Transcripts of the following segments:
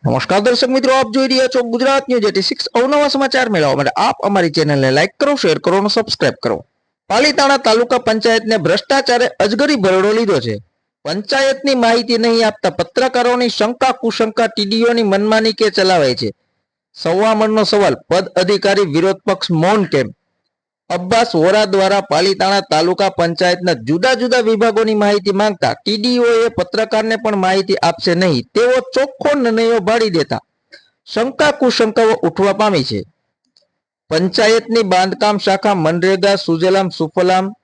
નમસ્કાર દર્શક મિત્રો, આપ જોઈ રહ્યા છો ગુજરાત ન્યૂઝ 86 અવનવા સમાચાર મેળવવા માટે આપ અમારી ચેનલને લાઈક કરો, શેર કરો અને સબસ્ક્રાઇબ કરો। પાલીતાણા તાલુકા પંચાયતને ભ્રષ્ટાચારે અજગરી ભરડો લીધો છે। પંચાયતની માહિતી નહીં આપતા પત્રકારોની શંકા કુશંકા ટીડીઓની મનમાની કે ચલાવાય છે। સવા મણનો સવાલ, પદ અધિકારી વિરોધ પક્ષ મૌન કેમ? અબ્બાસ વોરા દ્વારા પાલીતાણા તાલુકા પંચાયતના જુદા જુદા વિભાગોની માહિતી માંગતા ટીડીઓએ પત્રકારને પણ માહિતી આપશે નહીં તેવો ચોખ્ખો નિર્ણયો ભાડી દેતા શંકા કુશંકાઓ ઉઠવા પામી છે। પંચાયતની બાંધકામ શાખા મનરેગા, સુજલામ સુફલામ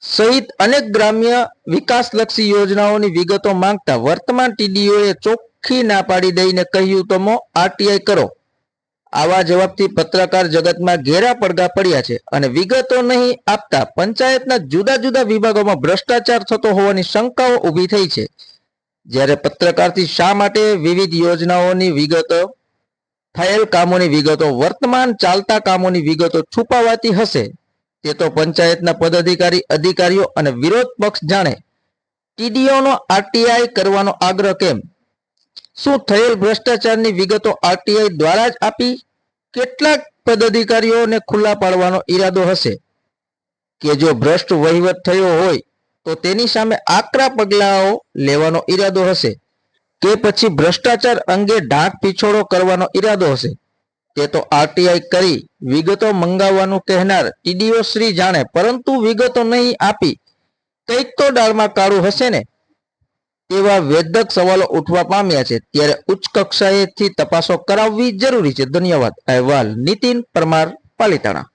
સહિત અનેક ગ્રામ્ય વિકાસલક્ષી યોજનાઓની વિગતો માંગતા વર્તમાન ટીડીઓએ ચોખ્ખી ના પાડી દઈને કહ્યું તો આરટીઆઈ કરો। આવા જવાબથી પત્રકાર જગતમાં ઘેરા પડઘા પડ્યા છે અને વિગતો નહીં આપતા પંચાયતના જુદા જુદા વિભાગોમાં ભ્રષ્ટાચાર થતો હોવાની શંકાઓ ઊભી થઈ છે। જ્યારે પત્રકારથી શા માટે વિવિધ યોજનાઓની વિગતો, થયેલ કામોની વિગતો, વર્તમાન ચાલતા કામોની વિગતો છુપાવાતી હશે તે તો પંચાયતના પદાધિકારી, અધિકારીઓ અને વિરોધ પક્ષ જાણે। ટીડીઓનો આરટીઆઈ કરવાનો આગ્રહ કેમ? શું થયેલ ભ્રષ્ટાચારની વિગતો આરટીઆઈ દ્વારા જ આપી કેટલાક પદાધિકારીઓને ખુલ્લા પાડવાનો ઈરાદો હશે કે જો ભ્રષ્ટ વહીવટ થયો હોય તો તેની સામે આકરા પગલાઓ લેવાનો ઈરાદો હશે કે પછી ભ્રષ્ટાચાર અંગે ઢાંક પીછોડો કરવાનો ઈરાદો હશે તે તો આરટીઆઈ કરી વિગતો મંગાવવાનું કહેનાર ટીડીઓ શ્રી જાણે। પરંતુ વિગતો નહીં આપી કંઈક તો ડાળમાં કાળું હશે ને તેવા વેધક સવાલો ઉઠવા પામ્યા છે। ત્યારે ઉચ્ચ કક્ષાએથી તપાસો કરાવવી જરૂરી છે। ધન્યવાદ। અહેવાલ નીતિન પરમાર, પાલીતાણા।